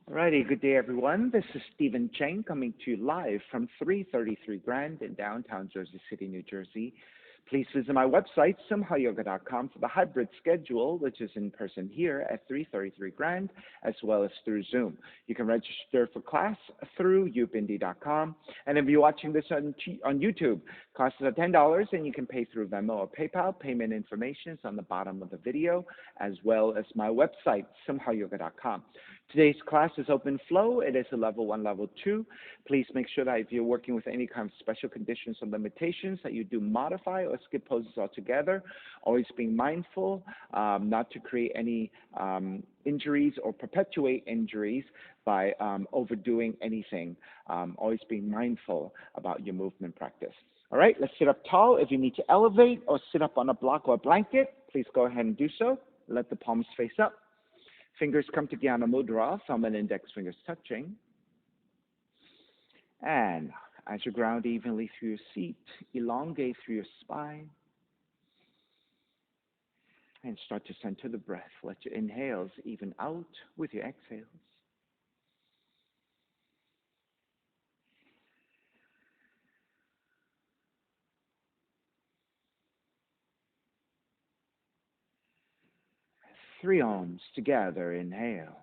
Alrighty, good day everyone. This is Stephen Cheng coming to you live from 333 Grand in downtown Jersey City, New Jersey. Please visit my website, simhayoga.com, for the hybrid schedule, which is in person here at 333 Grand, as well as through Zoom. You can register for class through youpindi.com. And if you're watching this on YouTube, costs are $10, and you can pay through Venmo or PayPal. Payment information is on the bottom of the video, as well as my website, simhayoga.com. Today's class is open flow. It is a level 1, level 2. Please make sure that if you're working with any kind of special conditions or limitations that you do modify or skip poses altogether, always being mindful not to create any injuries or perpetuate injuries by overdoing anything. Always being mindful about your movement practice. All right, let's sit up tall. If you need to elevate or sit up on a block or a blanket, please go ahead and do so. Let the palms face up. Fingers come to Jnana Mudra, thumb and index fingers touching. And as you ground evenly through your seat, elongate through your spine. And start to center the breath. Let your inhales even out with your exhales. Three ohms together. Inhale.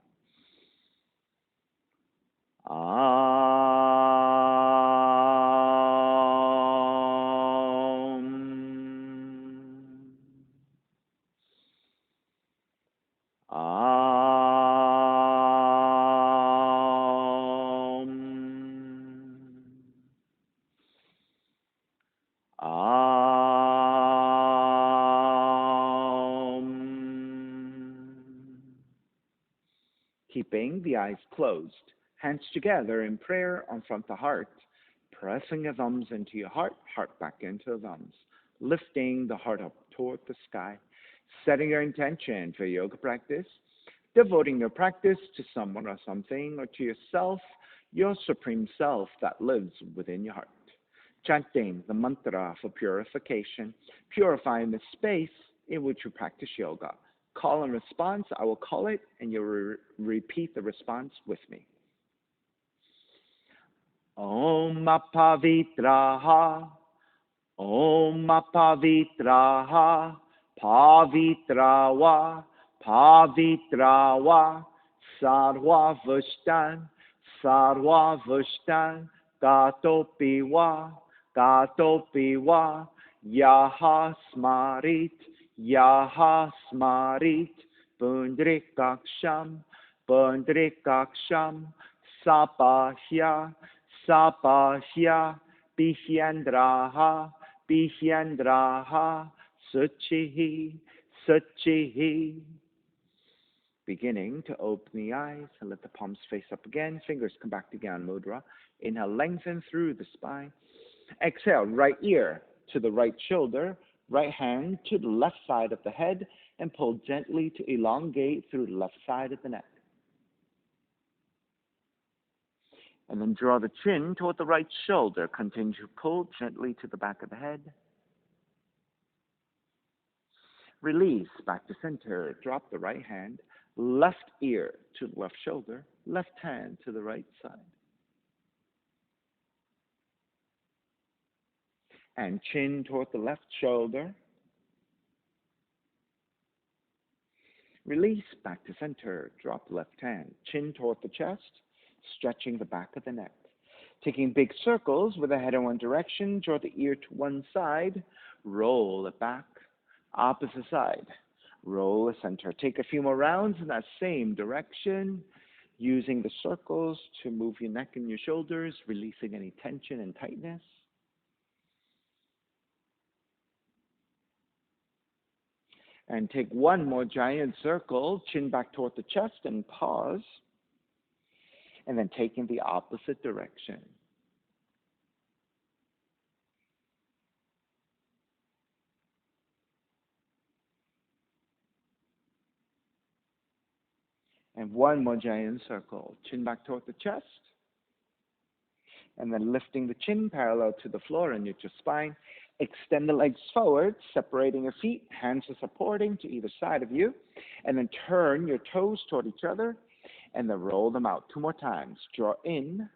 Keeping the eyes closed, hands together in prayer on front of the heart, pressing your thumbs into your heart, heart back into the thumbs, lifting the heart up toward the sky, setting your intention for yoga practice, devoting your practice to someone or something or to yourself, your supreme self that lives within your heart. Chanting the mantra for purification, purifying the space in which you practice yoga. Call and response, I will call it, and you'll repeat the response with me. Om Apavitraha, Om Apavitraha, Pavitrawa, Pavitrawa, Sarva Vushtan, Sarva Vushtan, Gatopiwa, Gatopiwa, Yaha Smarit, Yaha Smarit, Pundrikaksham, Pundrikaksham, Sapahya, Sapahya, Bihyandraha, Bihyandraha, Suchihi, Suchihi. Beginning to open the eyes and let the palms face up again. Fingers come back to Jnana Mudra. Inhale, lengthen through the spine. Exhale, right ear to the right shoulder. Right hand to the left side of the head and pull gently to elongate through the left side of the neck. And then draw the chin toward the right shoulder. Continue to pull gently to the back of the head. Release back to center. Drop the right hand. Left ear to the left shoulder. Left hand to the right side. And chin toward the left shoulder. Release back to center. Drop the left hand. Chin toward the chest, stretching the back of the neck. Taking big circles with the head in one direction, draw the ear to one side, roll it back, opposite side, roll the center. Take a few more rounds in that same direction, using the circles to move your neck and your shoulders, releasing any tension and tightness. And take one more giant circle, chin back toward the chest, and pause. And then take in the opposite direction. And one more giant circle, chin back toward the chest. And then lifting the chin parallel to the floor and neutral spine. Extend the legs forward, separating your feet. Hands are supporting to either side of you. And then turn your toes toward each other. and then roll them out. 2 more times. Draw in,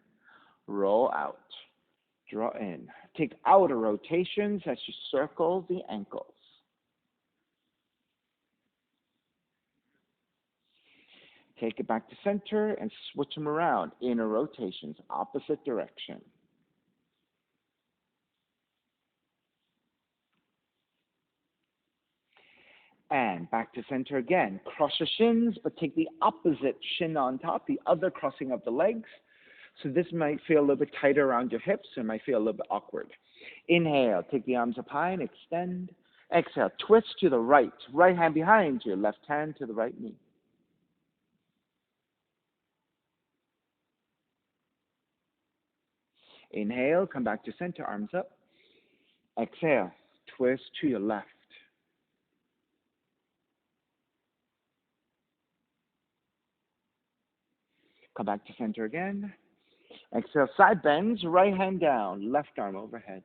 roll out. Draw in. Take outer rotations as you circle the ankles. Take it back to center and switch them around. Inner rotations, opposite direction. And back to center again. Cross your shins, but take the opposite shin on top, the other crossing of the legs. So this might feel a little bit tighter around your hips and might feel a little bit awkward. Inhale, take the arms up high and extend. Exhale, twist to the right. Right hand behind you, left hand to the right knee. Inhale, come back to center, arms up. Exhale, twist to your left. Come back to center again. Exhale, side bends, right hand down, left arm overhead.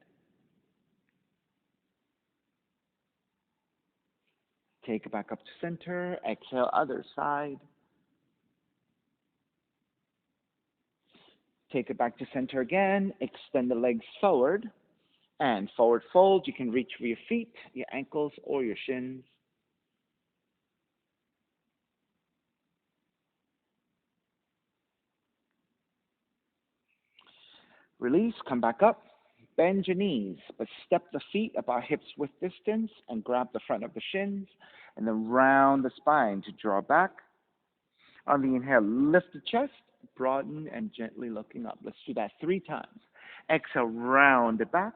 Take it back up to center. Exhale, other side. Take it back to center again. Extend the legs forward. And forward fold. You can reach for your feet, your ankles, or your shins. Release, come back up. Bend your knees, but step the feet about hips width distance and grab the front of the shins. And then round the spine to draw back. On the inhale, lift the chest, broaden, and gently looking up. Let's do that 3 times. Exhale, round it back.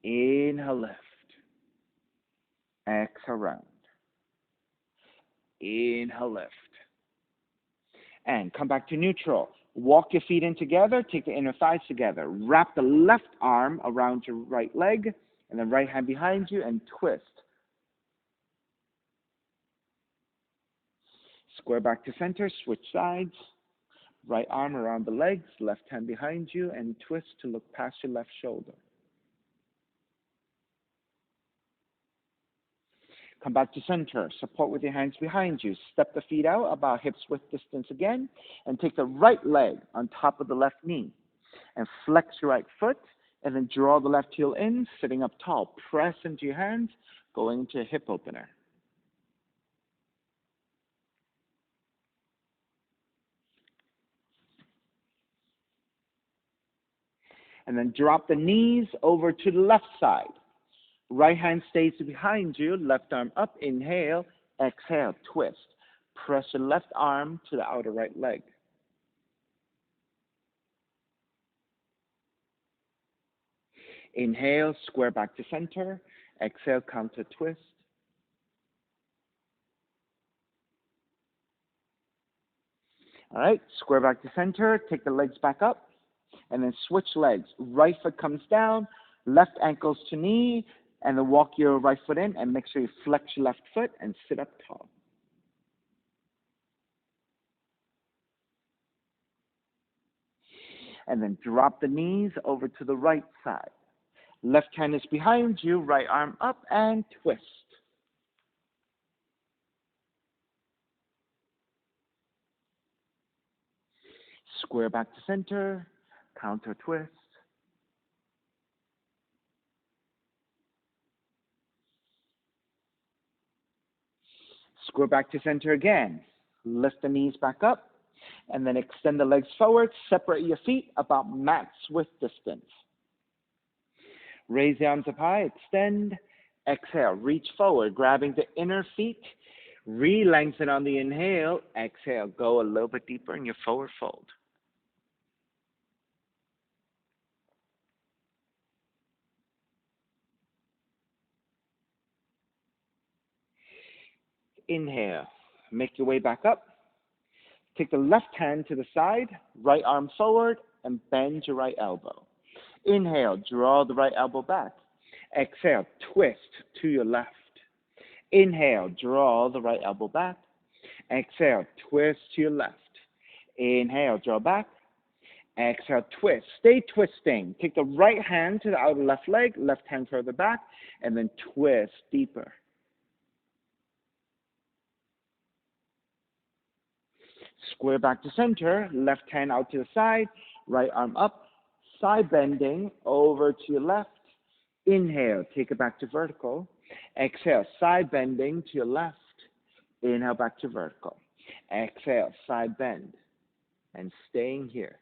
Inhale, lift. Exhale, round. Inhale, lift. And come back to neutral. Walk your feet in together. Take the inner thighs together. Wrap the left arm around your right leg, and then right hand behind you, and twist. Square back to center. Switch sides. Right arm around the legs, left hand behind you, and twist to look past your left shoulder. Come back to center. Support with your hands behind you. Step the feet out about hips width distance again, and take the right leg on top of the left knee. And flex your right foot, and then draw the left heel in, sitting up tall. Press into your hands, going into a hip opener. And then drop the knees over to the left side. Right hand stays behind you, left arm up, inhale, exhale, twist. Press your left arm to the outer right leg. Inhale, square back to center. Exhale, counter twist. All right, square back to center. Take the legs back up, and then switch legs. Right foot comes down, left ankles to knee, and then walk your right foot in, and make sure you flex your left foot and sit up tall. And then drop the knees over to the right side. Left hand is behind you, right arm up, and twist. Square back to center, counter twist. Square back to center again. Lift the knees back up, and then extend the legs forward. Separate your feet about mat's width distance. Raise the arms up high, extend. Exhale, reach forward, grabbing the inner feet. Re-lengthen on the inhale. Exhale, go a little bit deeper in your forward fold. Inhale, make your way back up. Take the left hand to the side, right arm forward, and bend your right elbow. Inhale, draw the right elbow back. Exhale, twist to your left. Inhale, draw the right elbow back. Exhale, twist to your left. Inhale, draw back. Exhale, twist. Stay twisting. Take the right hand to the outer left leg, left hand further back, and then twist deeper. Square back to center, left hand out to the side, right arm up, side bending over to your left. Inhale, take it back to vertical. Exhale, side bending to your left. Inhale, back to vertical. Exhale, side bend, and staying here.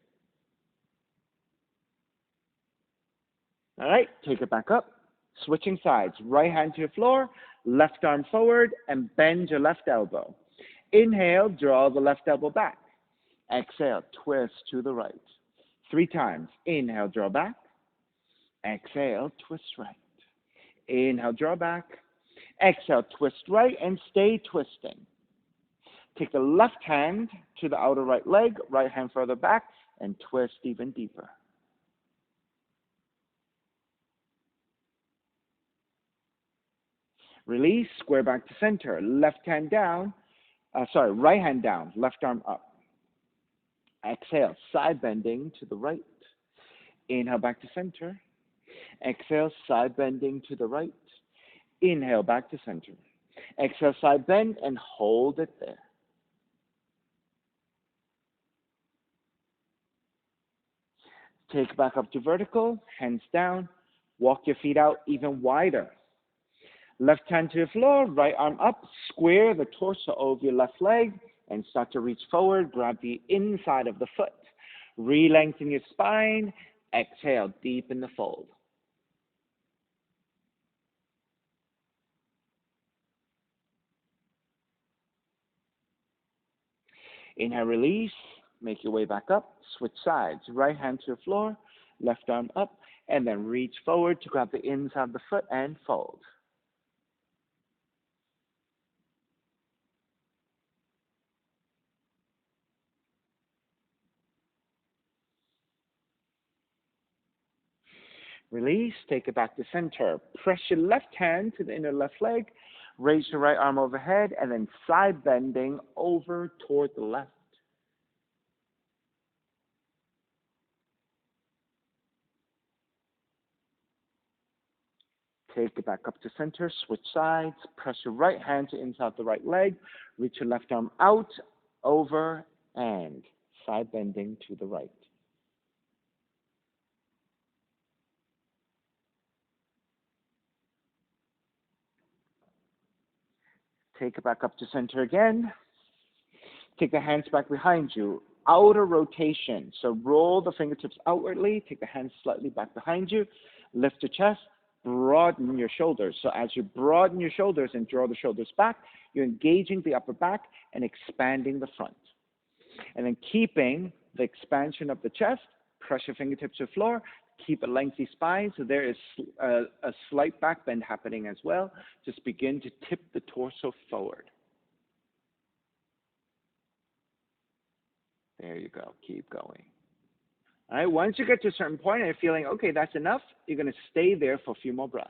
All right, take it back up. Switching sides, right hand to the floor, left arm forward, and bend your left elbow. Inhale, draw the left elbow back. Exhale, twist to the right. 3 times. Inhale, draw back. Exhale, twist right. Inhale, draw back. Exhale, twist right, and stay twisting. Take the left hand to the outer right leg, right hand further back, and twist even deeper. Release, square back to center. Right hand down, left arm up. Exhale, side bending to the right. Inhale, back to center. Exhale, side bending to the right. Inhale, back to center. Exhale, side bend, and hold it there. Take back up to vertical, hands down. Walk your feet out even wider. Left hand to the floor, right arm up, square the torso over your left leg, and start to reach forward. Grab the inside of the foot. Re-lengthen your spine. Exhale, deepen the fold. Inhale, release. Make your way back up. Switch sides. Right hand to the floor, left arm up, and then reach forward to grab the inside of the foot and fold. Release, take it back to center. Press your left hand to the inner left leg, raise your right arm overhead, and then side bending over toward the left. Take it back up to center, switch sides, press your right hand to inside the right leg, reach your left arm out, over, and side bending to the right. Take it back up to center again. Take the hands back behind you. Outer rotation. So roll the fingertips outwardly. Take the hands slightly back behind you. Lift your chest. Broaden your shoulders. So as you broaden your shoulders and draw the shoulders back, you're engaging the upper back and expanding the front. And then keeping the expansion of the chest, press your fingertips to the floor. Keep a lengthy spine, so there is a slight back bend happening as well. Just begin to tip the torso forward. There you go. Keep going. All right, once you get to a certain point and you're feeling, okay, that's enough, you're going to stay there for a few more breaths.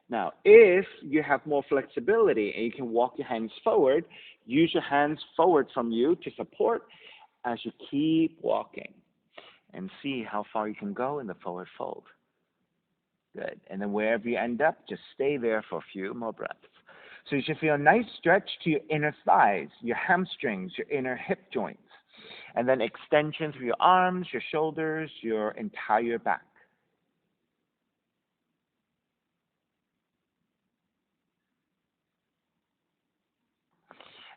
Now, if you have more flexibility and you can walk your hands forward, use your hands forward from you to support as you keep walking, and see how far you can go in the forward fold. Good. And then wherever you end up, just stay there for a few more breaths. So you should feel a nice stretch to your inner thighs, your hamstrings, your inner hip joints, and then extension through your arms, your shoulders, your entire back.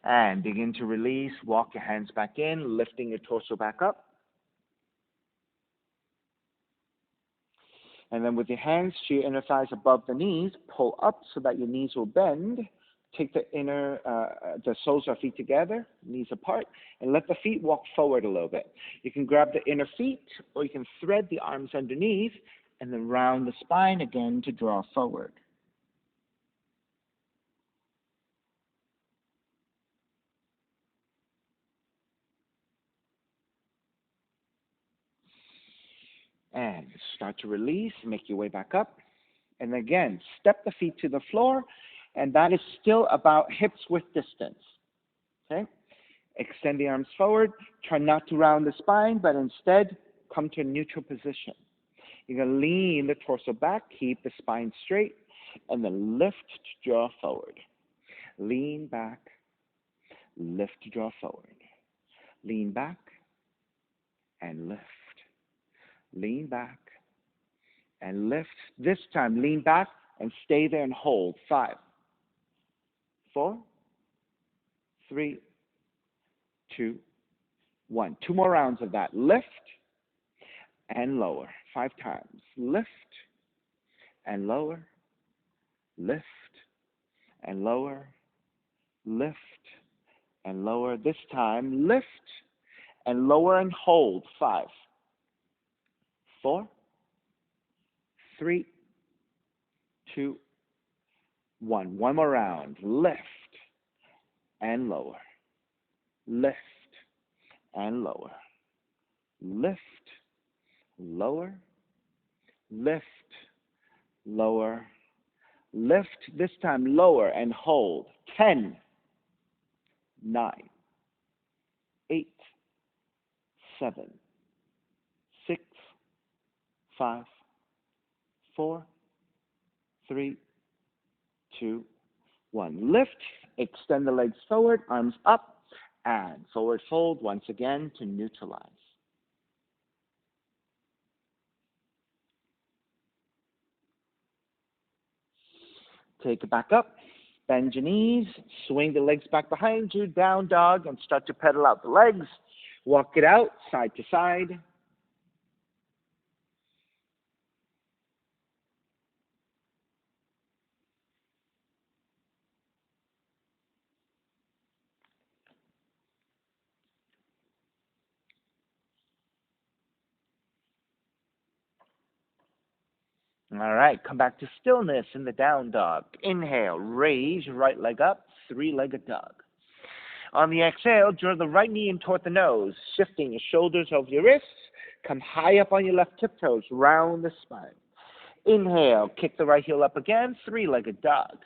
And begin to release. Walk your hands back in, lifting your torso back up. And then with your hands to your inner thighs above the knees, pull up so that your knees will bend. Take the soles of feet together, knees apart, and let the feet walk forward a little bit. You can grab the inner feet, or you can thread the arms underneath, and then round the spine again to draw forward. And start to release, make your way back up. And again, step the feet to the floor, and that is still about hips width distance. Okay? Extend the arms forward. Try not to round the spine, but instead come to a neutral position. You're going to lean the torso back, keep the spine straight, and then lift to draw forward. Lean back, lift, draw forward. Lean back and lift. Lean back and lift. This time, lean back and stay there and hold. 5, 4, 3, 2, 1. 2 more rounds of that. Lift and lower. 5 times. Lift and lower. Lift and lower. Lift and lower. This time, lift and lower and hold. 5, 4, 3, 2, 1. 1 more round. Lift and lower. Lift and lower. Lift, lower, lift, lower, lift. This time lower and hold. 10, 9, 8, 7, 6, 5, 4, 3, 2, 1. Lift, extend the legs forward, arms up, and forward fold once again to neutralize. Take it back up, bend your knees, swing the legs back behind you, down dog, and start to pedal out the legs. Walk it out, side to side. All right, come back to stillness in the down dog. Inhale, raise your right leg up, three-legged dog. On the exhale, draw the right knee in toward the nose, shifting your shoulders over your wrists. Come high up on your left tiptoes, round the spine. Inhale, kick the right heel up again, three-legged dog.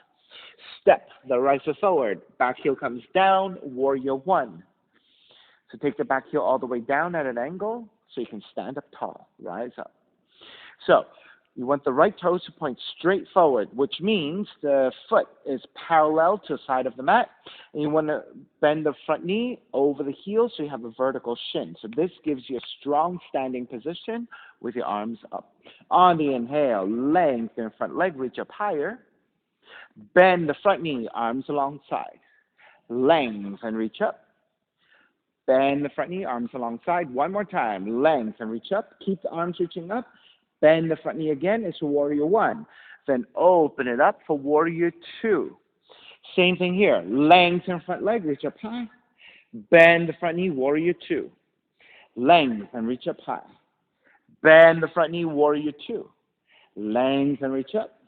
Step the right foot forward, back heel comes down, warrior one. So take the back heel all the way down at an angle so you can stand up tall, rise up. So you want the right toes to point straight forward, which means the foot is parallel to the side of the mat. And you want to bend the front knee over the heel so you have a vertical shin. So this gives you a strong standing position with your arms up. On the inhale, lengthen front leg, reach up higher. Bend the front knee, arms alongside. Lengthen, reach up. Bend the front knee, arms alongside. One more time. Lengthen, reach up. Keep the arms reaching up. Bend the front knee again is warrior one. Then open it up for warrior two. Same thing here. Lengthen front leg, reach up high. Bend the front knee, warrior two. Lengthen, reach up high. Bend the front knee, warrior two. Lengthen, reach up.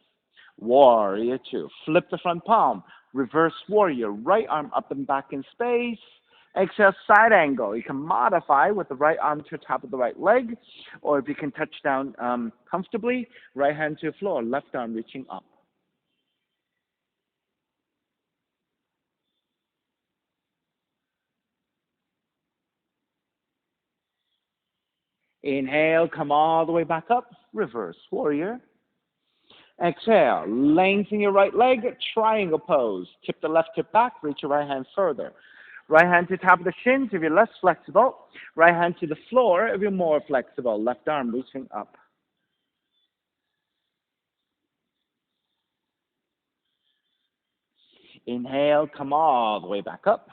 Warrior two. Flip the front palm. Reverse warrior. Right arm up and back in space. Exhale, side angle. You can modify with the right arm to the top of the right leg, or if you can touch down comfortably, right hand to the floor, left arm reaching up. Inhale, come all the way back up, reverse warrior. Exhale, lengthen your right leg, triangle pose. Tip the left hip back, reach your right hand further. Right hand to the top of the shins if you're less flexible. Right hand to the floor if you're more flexible. Left arm reaching up. Inhale, come all the way back up.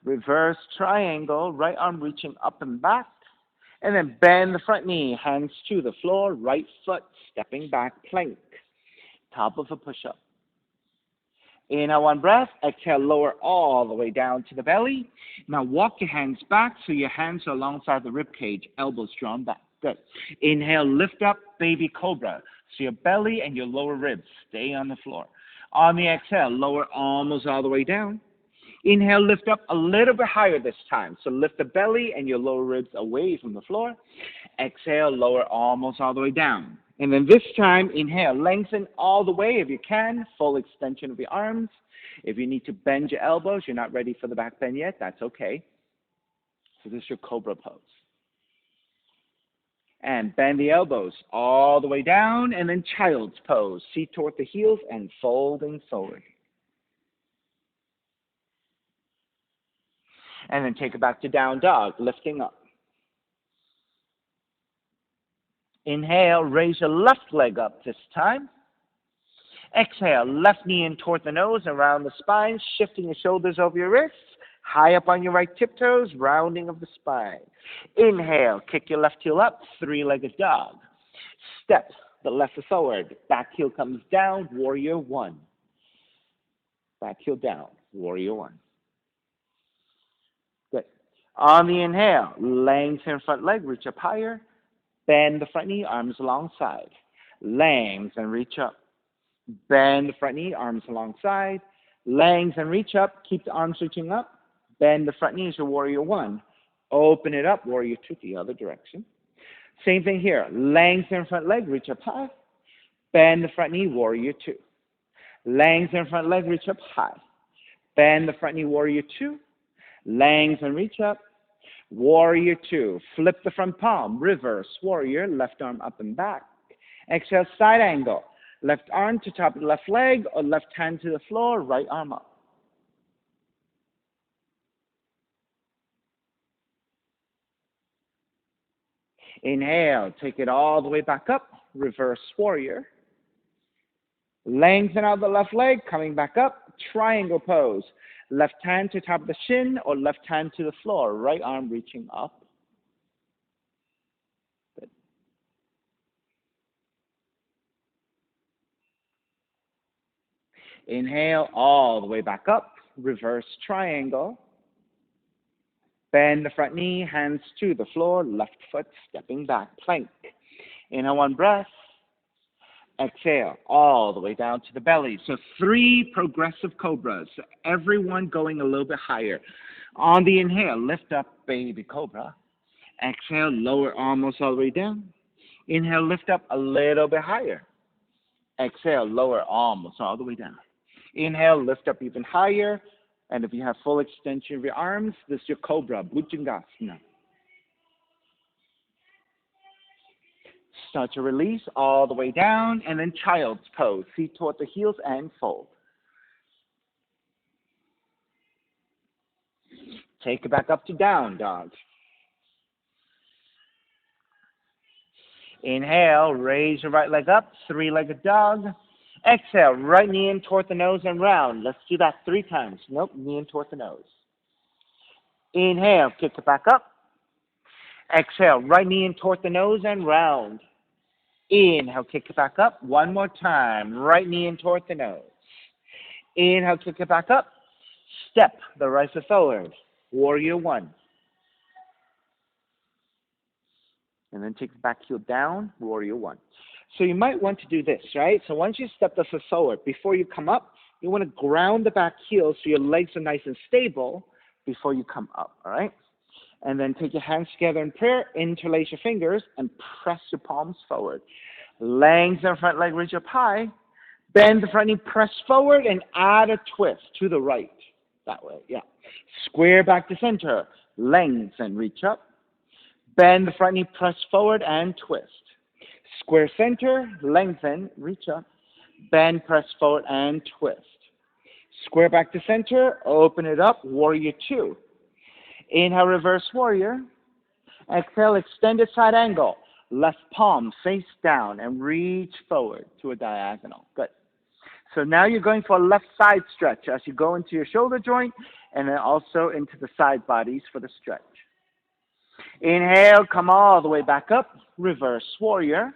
Reverse triangle, right arm reaching up and back. And then bend the front knee, hands to the floor, right foot stepping back, plank. Top of a push-up. Inhale, one breath. Exhale, lower all the way down to the belly. Now walk your hands back so your hands are alongside the rib cage, elbows drawn back. Good. Inhale, lift up, baby cobra. So your belly and your lower ribs stay on the floor. On the exhale, lower almost all the way down. Inhale, lift up a little bit higher this time. So lift the belly and your lower ribs away from the floor. Exhale, lower almost all the way down. And then this time, inhale, lengthen all the way if you can, full extension of your arms. If you need to bend your elbows, you're not ready for the back bend yet, that's okay. So this is your cobra pose. And bend the elbows all the way down, and then child's pose. Seat toward the heels and folding forward. And then take it back to down dog, lifting up. Inhale, raise your left leg up this time. Exhale, left knee in toward the nose, around the spine, shifting your shoulders over your wrists, high up on your right tiptoes, rounding of the spine. Inhale, kick your left heel up, three-legged dog. Step the left foot forward, back heel comes down, warrior one. Back heel down, warrior one. Good. On the inhale, lengthen front leg, reach up higher. Bend the front knee, arms alongside. Lengthen, reach up. Bend the front knee, arms alongside. Lengthen, reach up. Keep the arms reaching up. Bend the front knee as your warrior one. Open it up, warrior two, the other direction. Same thing here. Lengthen front leg, reach up high. Bend the front knee, warrior two. Lengthen front leg, reach up high. Bend the front knee, warrior two. Lengthen, reach up. Warrior two. Flip the front palm. Reverse warrior. Left arm up and back. Exhale, side angle. Left arm to top of the left leg or left hand to the floor. Right arm up. Inhale. Take it all the way back up. Reverse warrior. Lengthen out the left leg. Coming back up. Triangle pose. Left hand to top of the shin or left hand to the floor. Right arm reaching up. Good. Inhale all the way back up. Reverse triangle. Bend the front knee, hands to the floor, left foot stepping back. Plank. Inhale, one breath. Exhale all the way down to the belly. So 3 progressive cobras, everyone going a little bit higher. On the inhale, lift up, baby cobra. Exhale, lower almost all the way down. Inhale, lift up a little bit higher. Exhale, lower almost all the way down. Inhale, lift up even higher. And if you have full extension of your arms, this is your cobra, Bhujangasana. Start to release all the way down, and then child's pose. Feet toward the heels and fold. Take it back up to down dog. Inhale, raise your right leg up, three-legged dog. Exhale, right knee in toward the nose and round. Let's do that 3 times. Nope, knee in toward the nose. Inhale, kick it back up. Exhale, right knee in toward the nose and round. Inhale, kick it back up. One more time. Right knee in toward the nose. Inhale, kick it back up. Step the right foot forward. Warrior one. And then take the back heel down. Warrior one. So you might want to do this, right? So once you step the foot forward, before you come up, you want to ground the back heel so your legs are nice and stable before you come up, all right? And then take your hands together in prayer, interlace your fingers, and press your palms forward. Lengthen front leg, reach up high. Bend the front knee, press forward, and add a twist to the right. That way, yeah. Square back to center. Lengthen, reach up. Bend the front knee, press forward, and twist. Square center, lengthen, reach up. Bend, press forward, and twist. Square back to center, open it up, warrior two. Inhale, reverse warrior. Exhale, extended side angle. Left palm face down and reach forward to a diagonal. Good. So now you're going for a left side stretch as you go into your shoulder joint and then also into the side bodies for the stretch. Inhale, come all the way back up. Reverse warrior.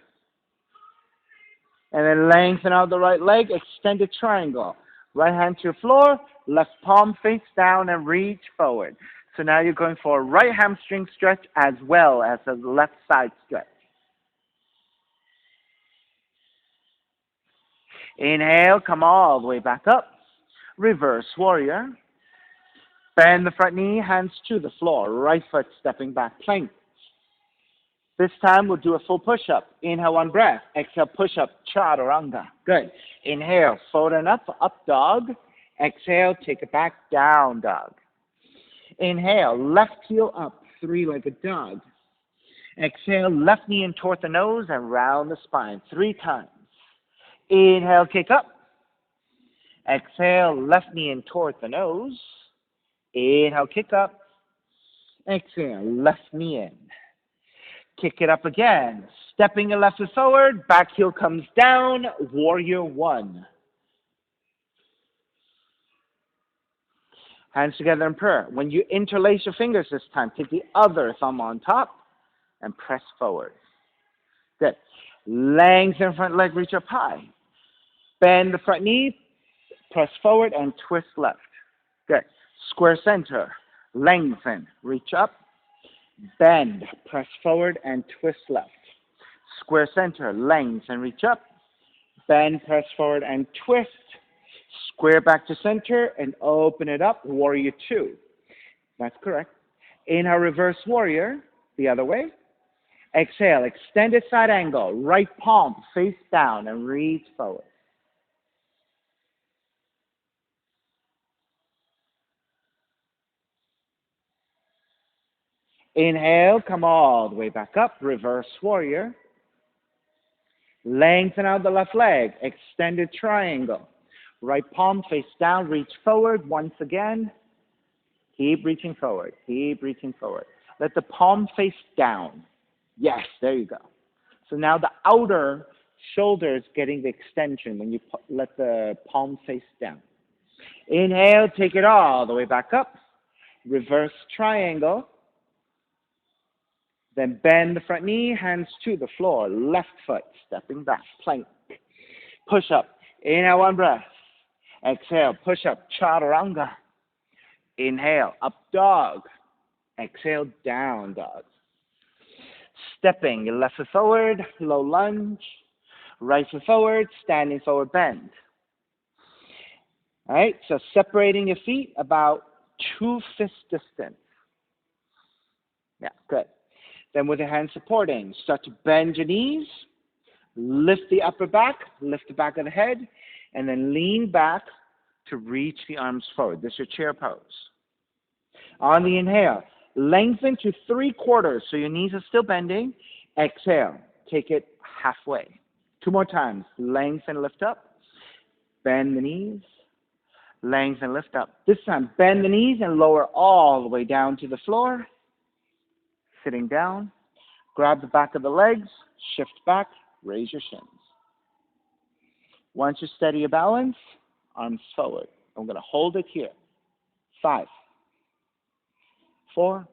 And then lengthen out the right leg, extended triangle. Right hand to your floor, left palm face down and reach forward. So now you're going for a right hamstring stretch as well as a left side stretch. Inhale, come all the way back up. Reverse warrior. Bend the front knee, hands to the floor. Right foot stepping back, plank. This time we'll do a full push-up. Inhale, one breath. Exhale, push-up, chaturanga. Good. Inhale, fold and up dog. Exhale, take it back, down dog. Inhale, left heel up, three-legged dog. Exhale, left knee in toward the nose and round the spine 3 times. Inhale, kick up. Exhale, left knee in toward the nose. Inhale, kick up. Exhale, left knee in. Kick it up again. Stepping your left foot forward, back heel comes down, warrior one. Hands together in prayer. When you interlace your fingers this time, take the other thumb on top and press forward. Good. Lengthen front leg, reach up high. Bend the front knee, press forward and twist left. Good. Square center. Lengthen, reach up. Bend, press forward and twist left. Square center, lengthen, reach up. Bend, press forward and twist. Square back to center and open it up, warrior two. That's correct. Inhale, reverse warrior, the other way. Exhale, extended side angle, right palm face down and reach forward. Inhale, come all the way back up, reverse warrior. Lengthen out the left leg, extended triangle. Right palm face down, reach forward once again. Keep reaching forward, keep reaching forward. Let the palm face down. Yes, there you go. So now the outer shoulder is getting the extension when you let the palm face down. Inhale, take it all the way back up. Reverse triangle. Then bend the front knee, hands to the floor. Left foot, stepping back, plank. Push up. Inhale, one breath. Exhale, push up, chaturanga. Inhale, up dog. Exhale, down dog. Stepping your left foot forward, low lunge. Right foot forward, standing forward bend. All right, so separating your feet about 2 fist distance. Yeah, good. Then with your hands supporting, start to bend your knees, lift the upper back, lift the back of the head, and then lean back to reach the arms forward. This is your chair pose. On the inhale, lengthen to 3/4, so your knees are still bending. Exhale, take it halfway. 2 more times. Lengthen, lift up. Bend the knees. Lengthen, lift up. This time, bend the knees and lower all the way down to the floor. Sitting down. Grab the back of the legs. Shift back. Raise your shins. Once you steady your balance, arms forward. I'm going to hold it here. 5, 4,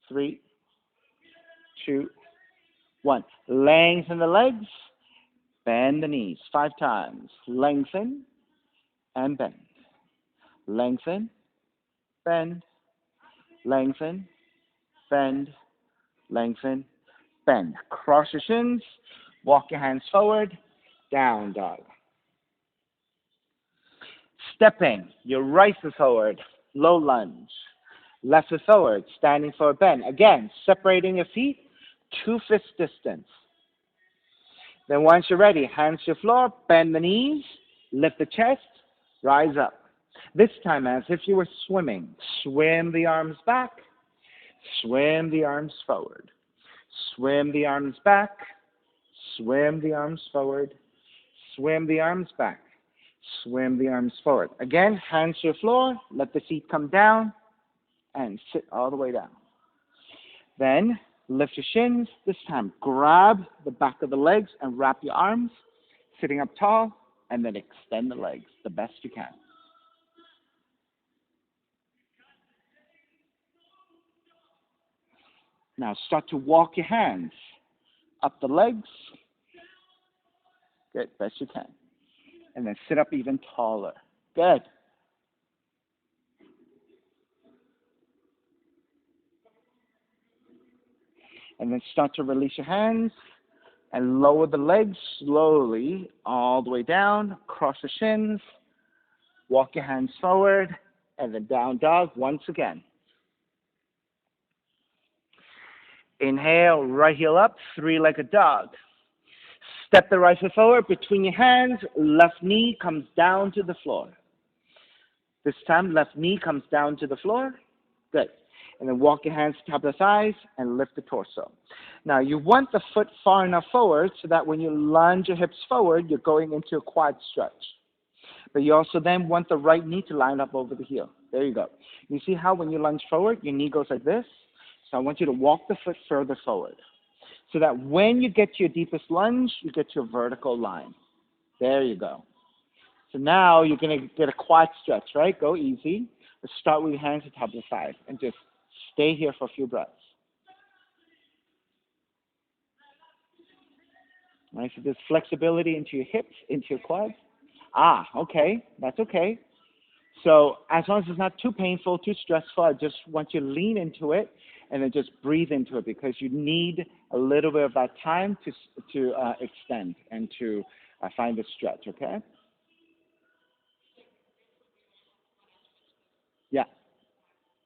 3, 2, 1. Lengthen the legs. Bend the knees 5 times. Lengthen and bend. Lengthen, bend, lengthen, bend, lengthen, bend. Cross your shins. Walk your hands forward. Down dog. Stepping your right foot forward. Low lunge. Left foot forward. Standing forward bend. Again, separating your feet. 2 fist distance. Then once you're ready, hands to the floor. Bend the knees. Lift the chest. Rise up. This time as if you were swimming. Swim the arms back. Swim the arms forward. Swim the arms back. Swim the arms forward. Swim the arms back. Swim the arms forward. Again, hands to the floor. Let the feet come down and sit all the way down. Then lift your shins. This time grab the back of the legs and wrap your arms. Sitting up tall. And then extend the legs the best you can. Now start to walk your hands up the legs. Good, best you can. And then sit up even taller. Good. And then start to release your hands and lower the legs slowly all the way down. Cross the shins. Walk your hands forward. And then down dog once again. Inhale, right heel up, 3-legged dog. Step the right foot forward between your hands. Left knee comes down to the floor. This time, left knee comes down to the floor. Good. And then walk your hands to the top of the thighs and lift the torso. Now, you want the foot far enough forward so that when you lunge your hips forward, you're going into a quad stretch. But you also then want the right knee to line up over the heel. There you go. You see how when you lunge forward, your knee goes like this? So I want you to walk the foot further forward so that when you get to your deepest lunge, you get to a vertical line. There you go. So now you're going to get a quad stretch, right? Go easy. Let's start with your hands at the top of the thigh and just stay here for a few breaths. All right, so there's flexibility into your hips, into your quads. Okay, that's okay. So as long as it's not too painful, too stressful, I just want you to lean into it and then just breathe into it because you need a little bit of that time to extend and to find the stretch, okay? Yeah,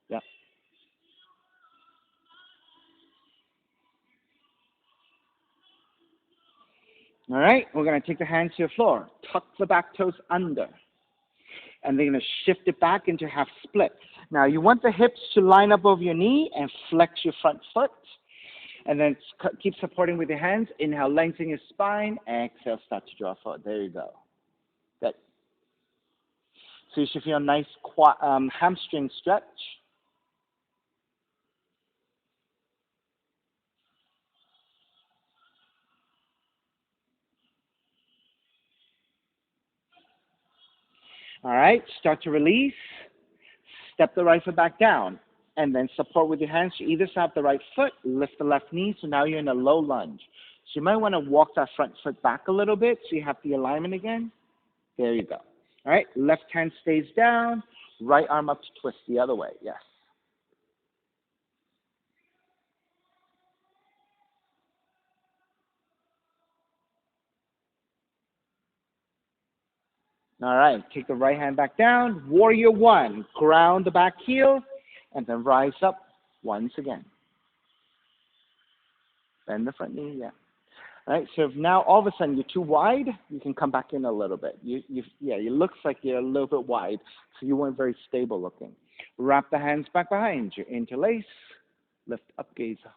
yeah. All right, we're going to take the hands to the floor. Tuck the back toes under. And then you're going to shift it back into half split. Now, you want the hips to line up over your knee and flex your front foot. And then keep supporting with your hands. Inhale, lengthen your spine. Exhale, start to draw forward. There you go. Good. So you should feel a nice hamstring stretch. All right, start to release. Step the right foot back down. And then support with your hands to either side of the right foot. Lift the left knee. So now you're in a low lunge. So you might want to walk that front foot back a little bit so you have the alignment again. There you go. All right, left hand stays down. Right arm up to twist the other way. Yes. All right, take the right hand back down. Warrior one. Ground the back heel. And then rise up once again. Bend the front knee, yeah. All right, so if now all of a sudden you're too wide, you can come back in a little bit. It looks like you're a little bit wide, so you weren't very stable looking. Wrap the hands back behind you. Interlace. Lift up, gaze up.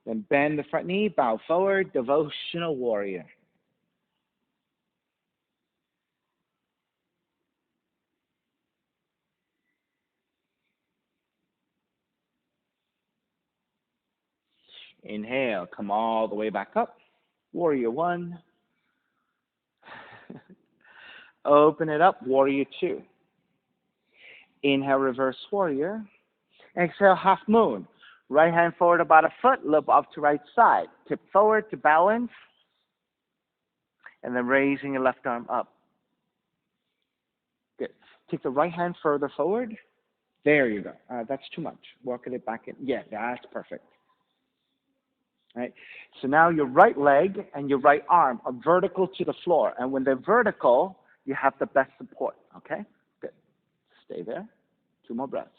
Then bend the front knee, bow forward, devotional warrior. Inhale, come all the way back up. Warrior one. Open it up, warrior two. Inhale, reverse warrior. Exhale, half moon. Right hand forward about a foot, look up to right side. Tip forward to balance. And then raising your left arm up. Good. Take the right hand further forward. There you go. That's too much. Walking it back in. Yeah, that's perfect. All right. So now your right leg and your right arm are vertical to the floor. And when they're vertical, you have the best support. Okay? Good. Stay there. 2 more breaths.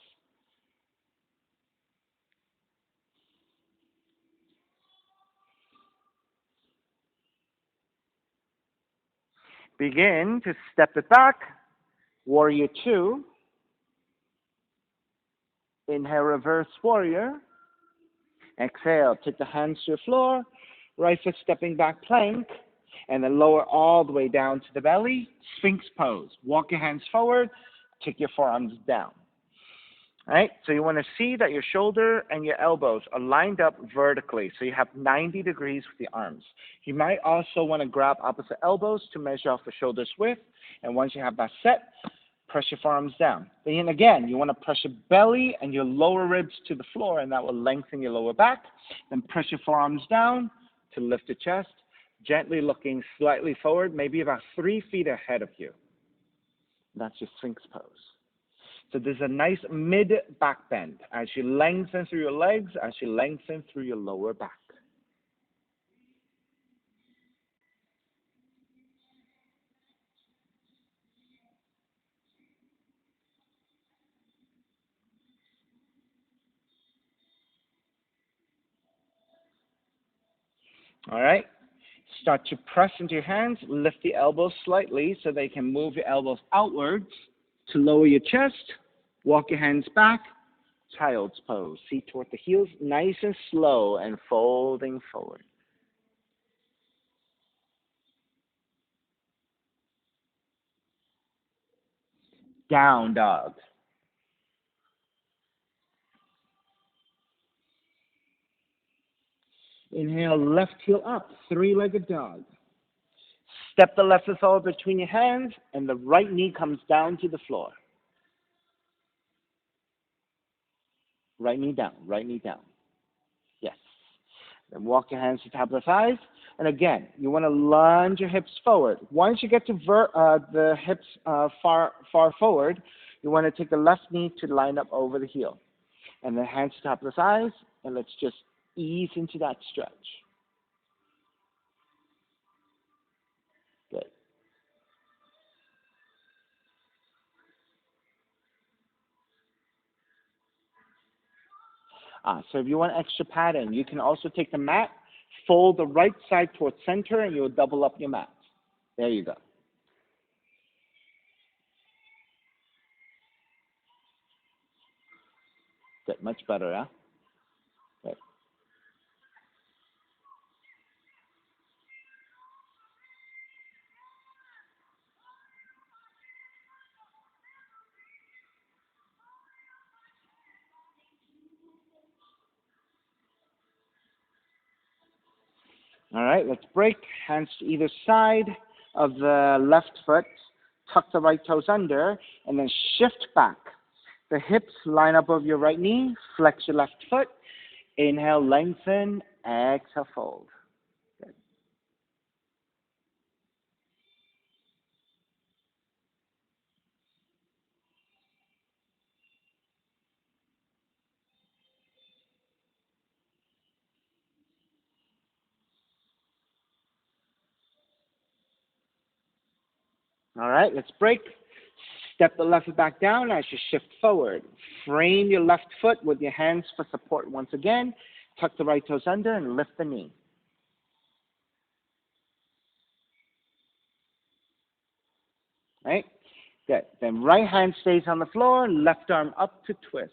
Begin to step it back. Warrior two. Inhale, reverse warrior. Exhale, take the hands to the floor. Right foot stepping back, plank. And then lower all the way down to the belly. Sphinx pose. Walk your hands forward. Take your forearms down. All right, so you want to see that your shoulder and your elbows are lined up vertically. So you have 90 degrees with the arms. You might also want to grab opposite elbows to measure off the shoulders width. And once you have that set, press your forearms down. Then again, you want to press your belly and your lower ribs to the floor, and that will lengthen your lower back. Then press your forearms down to lift the chest, gently looking slightly forward, maybe about 3 feet ahead of you. That's your Sphinx pose. So there's a nice mid-back bend as you lengthen through your legs, as you lengthen through your lower back. All right? Start to press into your hands. Lift the elbows slightly so they can move your elbows outwards to lower your chest. Walk your hands back. Child's pose. Feet toward the heels, nice and slow, and folding forward. Down dog. Inhale, left heel up, three-legged dog. Step the left foot forward between your hands, and the right knee comes down to the floor. Right knee down, right knee down. Yes. Then walk your hands to the top of the thighs. And again, you want to lunge your hips forward. Once you get to the hips far forward, you want to take the left knee to line up over the heel. And then hands to the top of the thighs, and let's just ease into that stretch. Good. So if you want extra padding, you can also take the mat, fold the right side towards center, and you'll double up your mat. There you go. Good. Much better, huh? Good. All right, let's break. Hands to either side of the left foot. Tuck the right toes under, and then shift back. The hips line up over your right knee. Flex your left foot. Inhale, lengthen. Exhale, fold. Good. All right, let's break. Step the left foot back down as you shift forward. Frame your left foot with your hands for support once again. Tuck the right toes under and lift the knee. Right? Good. Then right hand stays on the floor, left arm up to twist.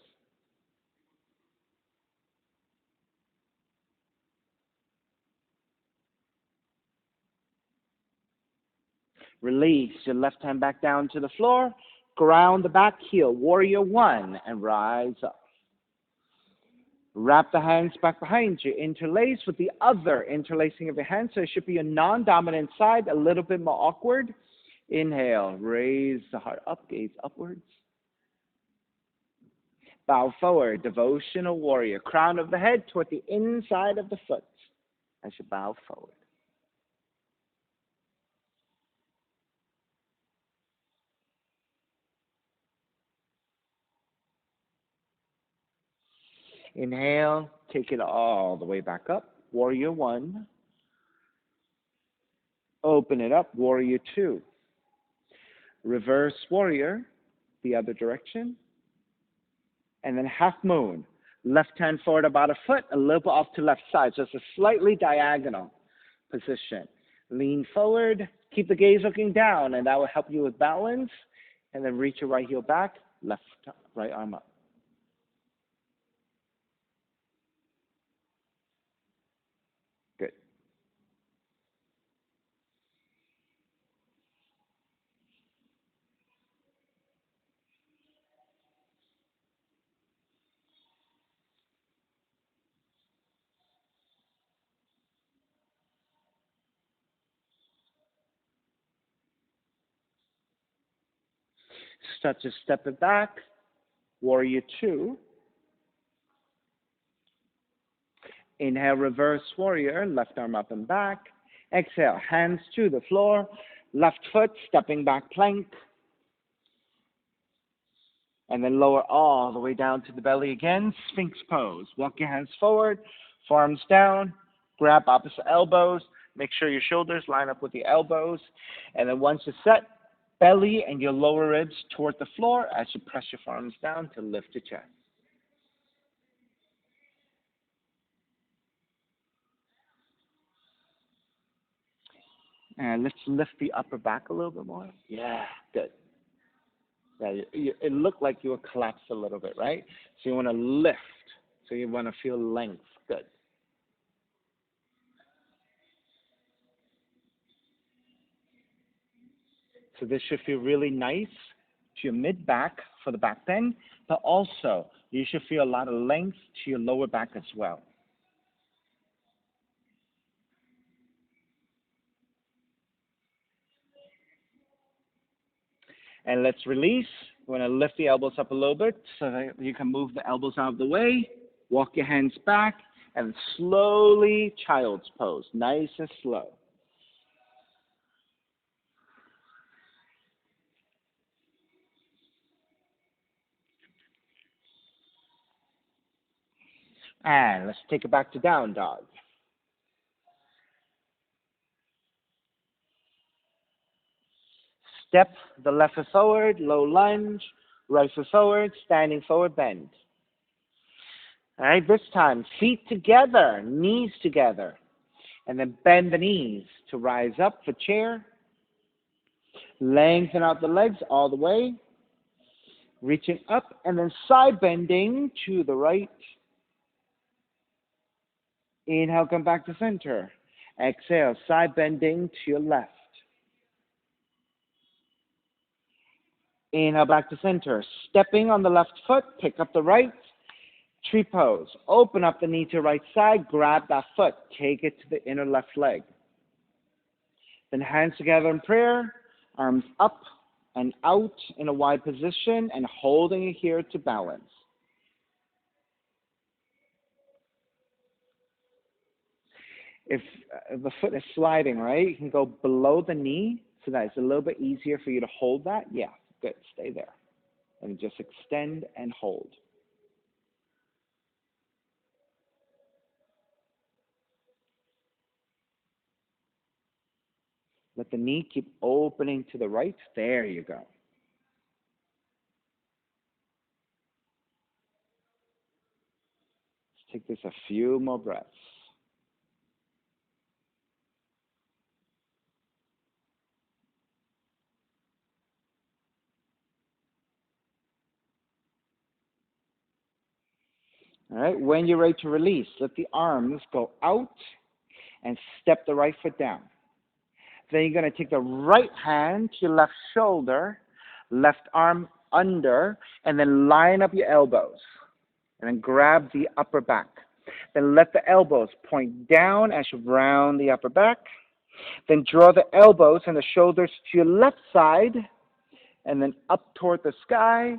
Release your left hand back down to the floor. Ground the back heel, warrior one, and rise up. Wrap the hands back behind you. Interlace with the other interlacing of your hands. So it should be a non-dominant side, a little bit more awkward. Inhale, raise the heart up, gaze upwards. Bow forward, devotional warrior. Crown of the head toward the inside of the foot as you bow forward. Inhale, take it all the way back up. Warrior one. Open it up, warrior two. Reverse warrior, the other direction. And then half moon. Left hand forward about a foot, a little bit off to left side. So it's a slightly diagonal position. Lean forward, keep the gaze looking down, and that will help you with balance. And then reach your right heel back, right arm up. Good. Start to step it back. Warrior two. Inhale, reverse warrior, left arm up and back. Exhale, hands to the floor, left foot stepping back plank. And then lower all the way down to the belly again, Sphinx pose. Walk your hands forward, forearms down, grab opposite elbows. Make sure your shoulders line up with the elbows. And then once you're set, belly and your lower ribs toward the floor as you press your forearms down to lift your chest. And let's lift the upper back a little bit more. Yeah, good. Yeah, it looked like you were collapsed a little bit, right? So you want to lift. So you want to feel length. Good. So this should feel really nice to your mid-back for the back bend, but also you should feel a lot of length to your lower back as well. And let's release. We're going to lift the elbows up a little bit so that you can move the elbows out of the way. Walk your hands back and slowly child's pose, nice and slow. And let's take it back to down dog. Step the left foot forward, low lunge, right foot forward, standing forward, bend. All right, this time, feet together, knees together, and then bend the knees to rise up for chair. Lengthen out the legs all the way, reaching up, and then side bending to the right. Inhale, come back to center. Exhale, side bending to your left. Inhale, back to center. Stepping on the left foot, pick up the right. Tree pose. Open up the knee to right side, grab that foot, take it to the inner left leg. Then hands together in prayer, arms up and out in a wide position and holding it here to balance. If the foot is sliding, right, you can go below the knee so that it's a little bit easier for you to hold that. Yeah, good. Stay there. And just extend and hold. Let the knee keep opening to the right. There you go. Let's take this a few more breaths. All right, when you're ready to release, let the arms go out and step the right foot down. Then you're going to take the right hand to your left shoulder, left arm under, and then line up your elbows. And then grab the upper back. Then let the elbows point down as you round the upper back. Then draw the elbows and the shoulders to your left side, and then up toward the sky,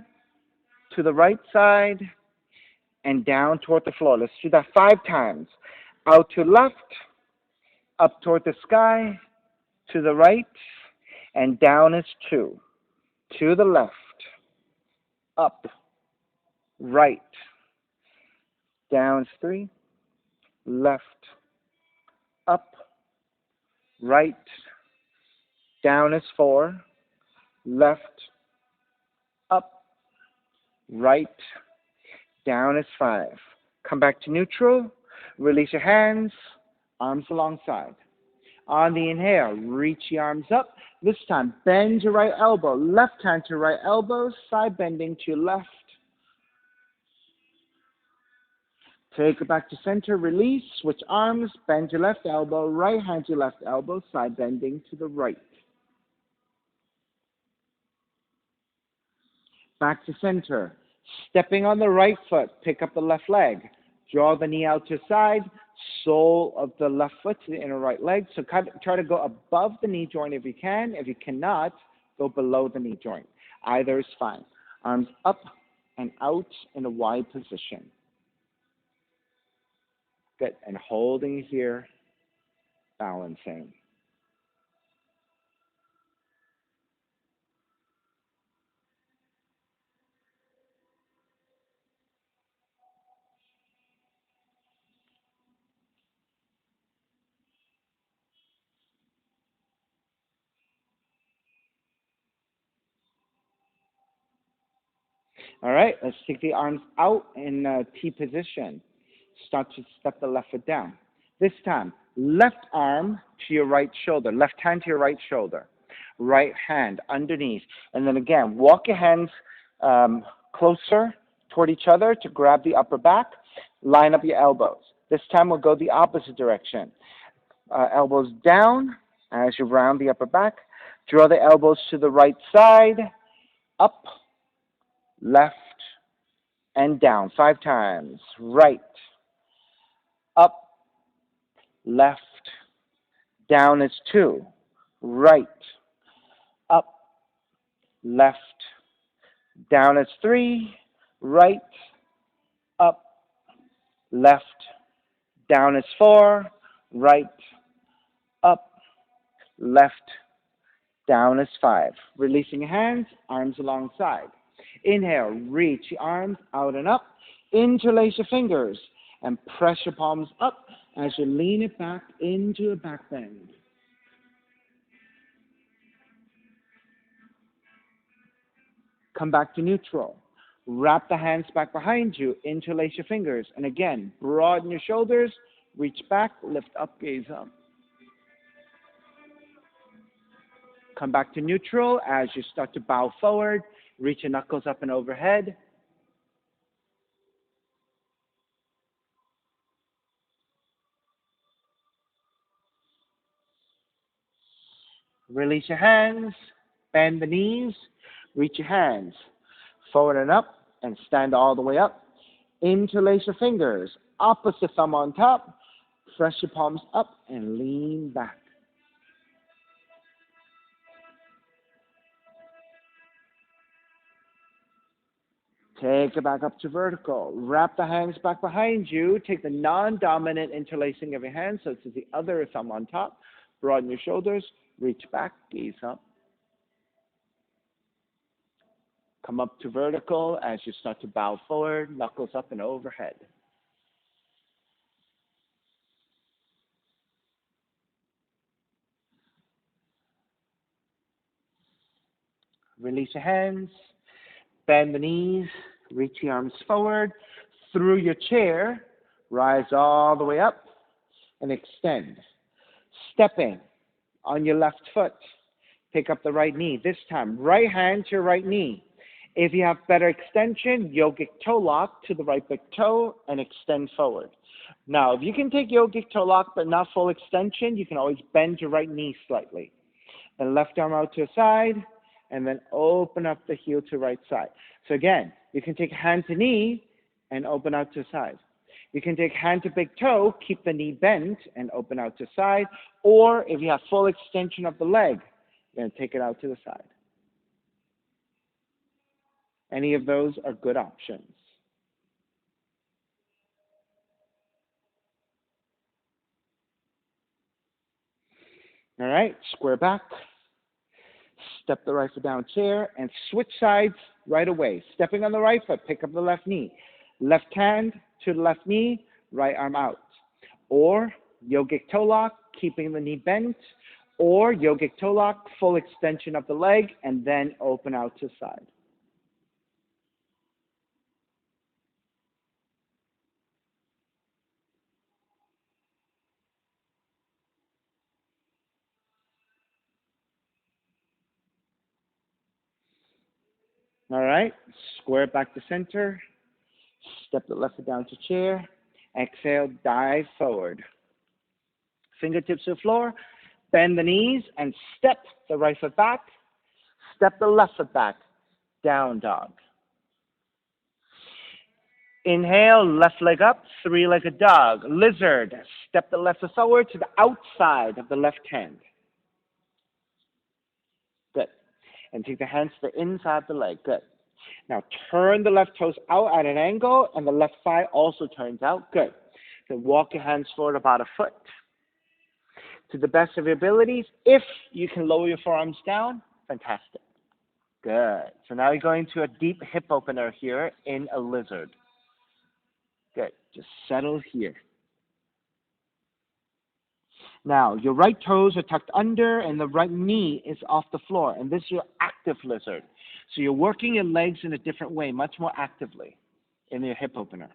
to the right side, and down toward the floor. Let's do that 5 times. Out to left, up toward the sky, to the right, and down is 2. To the left, up, right, down is 3, left, up, right, down is 4, left, up, right, down is 5. Come back to neutral. Release your hands, arms alongside. On the inhale, reach the arms up. This time, bend your right elbow. Left hand to right elbow, side bending to your left. Take it back to center, release, switch arms, bend your left elbow, right hand to your left elbow, side bending to the right. Back to center. Stepping on the right foot, pick up the left leg. Draw the knee out to the side, sole of the left foot to the inner right leg. So try to go above the knee joint if you can. If you cannot, go below the knee joint. Either is fine. Arms up and out in a wide position. Good. And holding here, balancing. All right, let's take the arms out in T position. Start to step the left foot down. This time, left arm to your right shoulder, left hand to your right shoulder, right hand underneath. And then again, walk your hands closer toward each other to grab the upper back. Line up your elbows. This time we'll go the opposite direction. Elbows down as you round the upper back. Draw the elbows to the right side Up, left, and down. 5 times. Right, up, left, down is 2. Right, up, left, down is 3. Right, up, left, down is 4. Right, up, left, down is 5. Releasing your hands, arms alongside. Inhale, reach your arms out and up. Interlace your fingers and press your palms up as you lean it back into a back bend. Come back to neutral. Wrap the hands back behind you. Interlace your fingers. And again, broaden your shoulders. Reach back, lift up, gaze up. Come back to neutral as you start to bow forward. Reach your knuckles up and overhead. Release your hands. Bend the knees. Reach your hands forward and up and stand all the way up. Interlace your fingers. Opposite thumb on top. Press your palms up and lean back. Take it back up to vertical. Wrap the hands back behind you. Take the non-dominant interlacing of your hands, so it's the other thumb on top. Broaden your shoulders. Reach back, gaze up. Come up to vertical as you start to bow forward, knuckles up and overhead. Release your hands. Bend the knees. Reach the arms forward. Through your chair, rise all the way up and extend. Stepping on your left foot. Pick up the right knee. This time, right hand to your right knee. If you have better extension, yogic toe lock to the right big toe and extend forward. Now, if you can take yogic toe lock but not full extension, you can always bend your right knee slightly. Then left arm out to the side, and then open up the heel to right side. So again, you can take hand to knee and open out to the side. You can take hand to big toe, keep the knee bent, and open out to the side. Or if you have full extension of the leg, then take it out to the side. Any of those are good options. All right, square back. Step the right foot down chair and switch sides right away. Stepping on the right foot, pick up the left knee. Left hand to the left knee, right arm out. Or yogic toe lock, keeping the knee bent. Or yogic toe lock, full extension of the leg, and then open out to the side. All right, square back to center. Step the left foot down to chair. Exhale, dive forward. Fingertips to the floor. Bend the knees and step the right foot back. Step the left foot back. Down dog. Inhale, left leg up, three-legged dog. Lizard. Step the left foot forward to the outside of the left hand. Good. And take the hands to the inside of the leg. Good. Now turn the left toes out at an angle, and the left thigh also turns out. Good. Then walk your hands forward about a foot. To the best of your abilities, if you can lower your forearms down, fantastic. Good. So now you're going to a deep hip opener here in a lizard. Good. Just settle here. Now, your right toes are tucked under and the right knee is off the floor. And this is your active lizard. So you're working your legs in a different way, much more actively in your hip opener.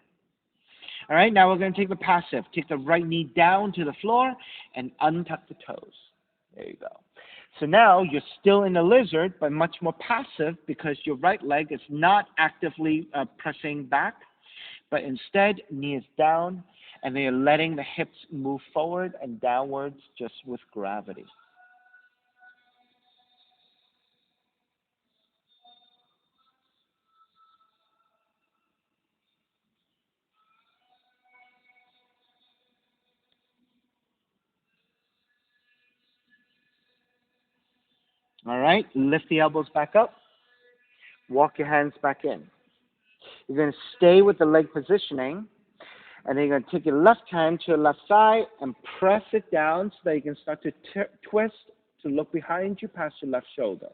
All right, now we're going to take the passive. Take the right knee down to the floor and untuck the toes. There you go. So now you're still in the lizard, but much more passive because your right leg is not actively pressing back, but instead knee is down, and then you're letting the hips move forward and downwards just with gravity. All right, lift the elbows back up. Walk your hands back in. You're going to stay with the leg positioning, and then you're going to take your left hand to your left side and press it down so that you can start to twist to look behind you past your left shoulder.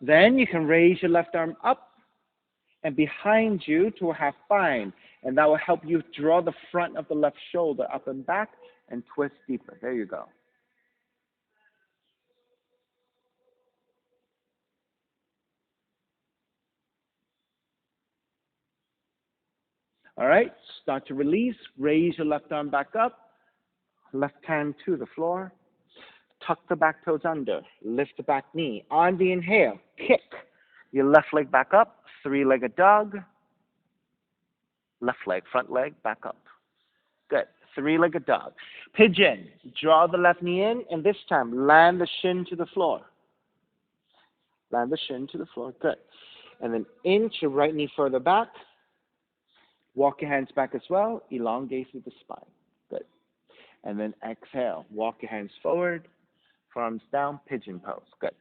Then you can raise your left arm up and behind you to a half bind, and that will help you draw the front of the left shoulder up and back and twist deeper. There you go. All right, start to release. Raise your left arm back up, left hand to the floor. Tuck the back toes under. Lift the back knee. On the inhale, kick your left leg back up. Three-legged dog. Left leg, front leg, back up. Good. Three-legged dog. Pigeon. Draw the left knee in, and this time land the shin to the floor. Land the shin to the floor. Good. And then inch your right knee further back. Walk your hands back as well. Elongate through the spine. Good. And then exhale. Walk your hands forward. Arms down. Pigeon pose. Good.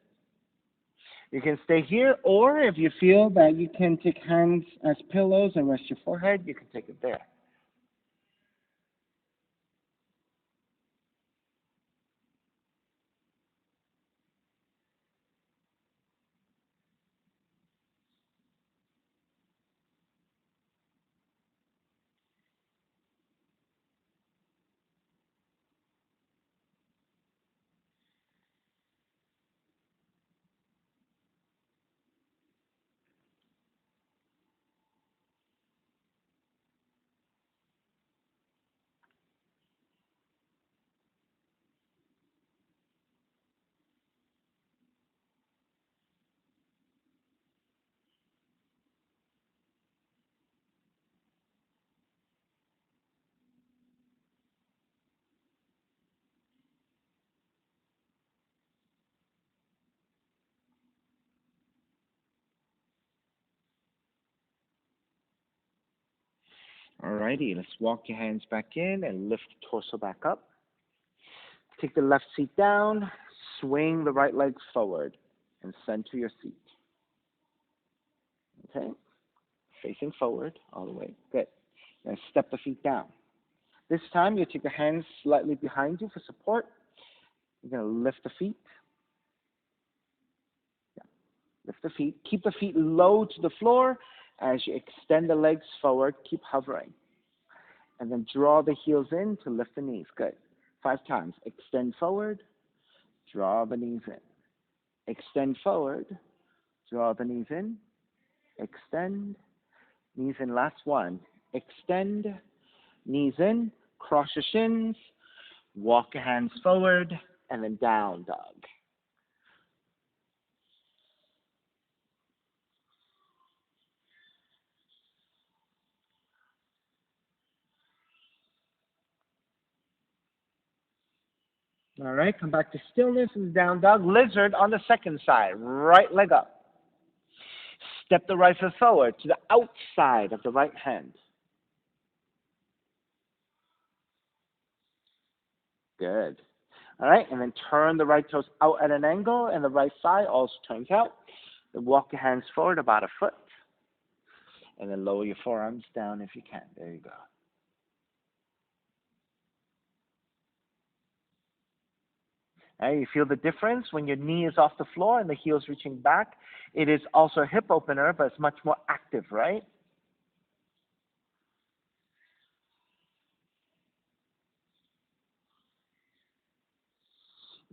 You can stay here, or if you feel that you can take hands as pillows and rest your forehead, you can take it there. Alrighty, let's walk your hands back in and lift the torso back up. Take the left seat down, swing the right leg forward, and center your seat. Okay? Facing forward all the way. Good. Now step the feet down. This time you take your hands slightly behind you for support. You're going to lift the feet. Yeah. Lift the feet. Keep the feet low to the floor as you extend the legs forward. Keep hovering. And then draw the heels in to lift the knees. Good. 5 times. Extend forward. Draw the knees in. Extend forward. Draw the knees in. Extend. Knees in. Last one. Extend. Knees in. Cross your shins. Walk your hands forward. And then down dog. All right, come back to stillness and down dog. Lizard on the second side. Right leg up. Step the right foot forward to the outside of the right hand. Good. All right, and then turn the right toes out at an angle, and the right thigh also turns out. Then walk your hands forward about a foot, and then lower your forearms down if you can. There you go. And you feel the difference when your knee is off the floor and the heel's reaching back. It is also a hip opener, but it's much more active, right?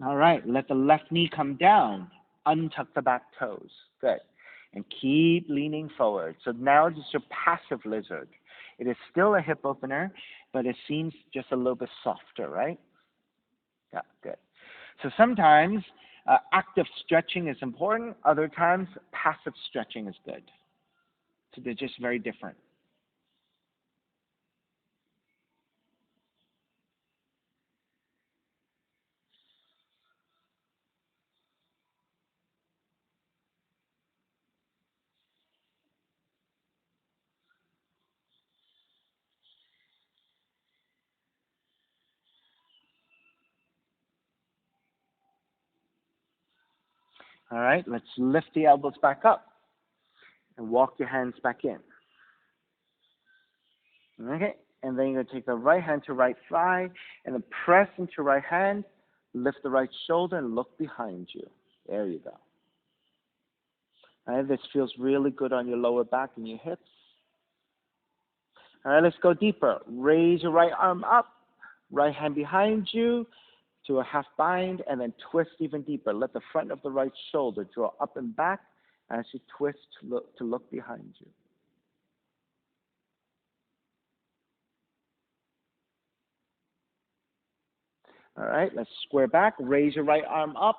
All right, let the left knee come down. Untuck the back toes. Good. And keep leaning forward. So now this is your passive lizard. It is still a hip opener, but it seems just a little bit softer, right? Yeah, good. So sometimes active stretching is important. Other times, passive stretching is good. So they're just very different. All right, let's lift the elbows back up and walk your hands back in. Okay, and then you're going to take the right hand to right thigh and then press into right hand, lift the right shoulder and look behind you. There you go. All right, this feels really good on your lower back and your hips. All right, let's go deeper. Raise your right arm up, right hand behind you to a half bind, and then twist even deeper. Let the front of the right shoulder draw up and back as you twist to look behind you. All right, let's square back. Raise your right arm up,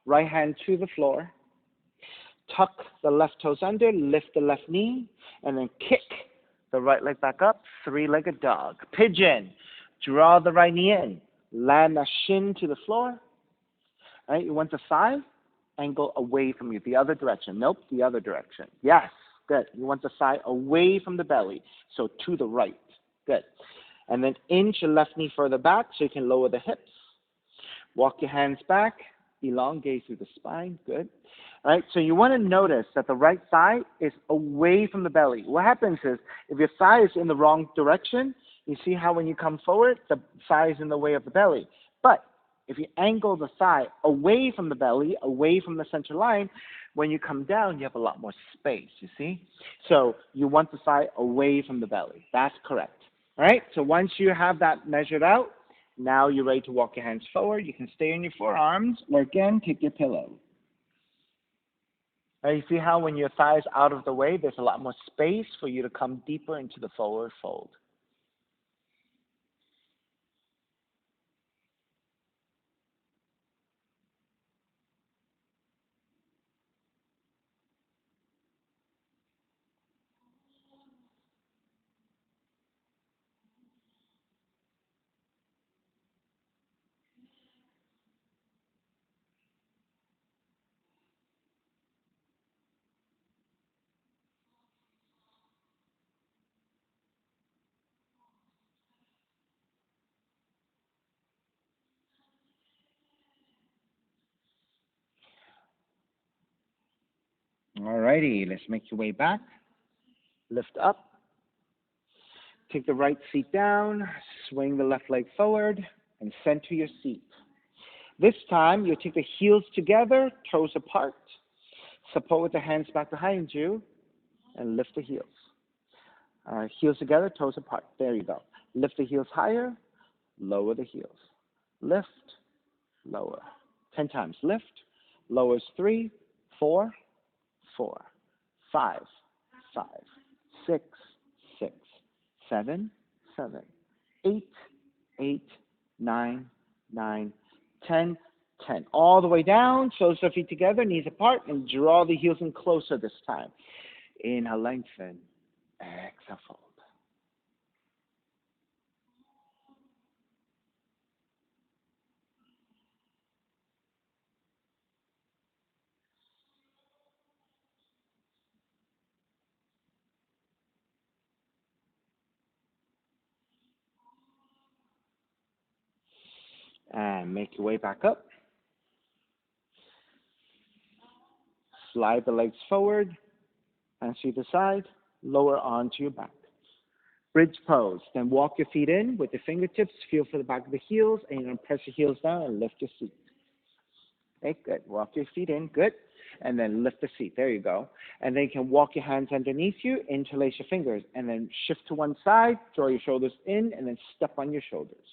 right hand to the floor. Tuck the left toes under, lift the left knee, and then kick the right leg back up, three-legged dog. Pigeon, draw the right knee in, land the shin to the floor. All right, you want the thigh angle away from you, the other direction. Nope, the other direction. Yes, good. You want the thigh away from the belly, so to the right. Good. And then inch your left knee further back so you can lower the hips. Walk your hands back, elongate through the spine. Good. All right, so you want to notice that the right thigh is away from the belly. What happens is, if your thigh is in the wrong direction, you see how when you come forward, the thigh is in the way of the belly. But if you angle the thigh away from the belly, away from the center line, when you come down, you have a lot more space, you see? So you want the thigh away from the belly. That's correct. All right, so once you have that measured out, now you're ready to walk your hands forward. You can stay on your forearms, or again, take your pillow. Now you see how when your thigh is out of the way, there's a lot more space for you to come deeper into the forward fold. All righty, let's make your way back. Lift up. Take the right seat down, swing the left leg forward, and center your seat. This time, you'll take the heels together, toes apart. Support with the hands back behind you, and lift the heels. Heels together, toes apart. There you go. Lift the heels higher, lower the heels. Lift, lower. 10 times. Lift, lowers 3, 4, 4, 5, 5, 6, 6, 7, 7, 8, 8, 9, 9, 10, 10. All the way down, toes and feet together, knees apart, and draw the heels in closer this time. Inhale, lengthen. Exhale, fold. And make your way back up. Slide the legs forward, hands to the side, lower onto your back. Bridge pose. Then walk your feet in with the fingertips, feel for the back of the heels, and you're going to press your heels down and lift your seat. Okay, good. Walk your feet in, good. And then lift the seat. There you go. And then you can walk your hands underneath you, interlace your fingers, and then shift to one side, draw your shoulders in, and then step on your shoulders.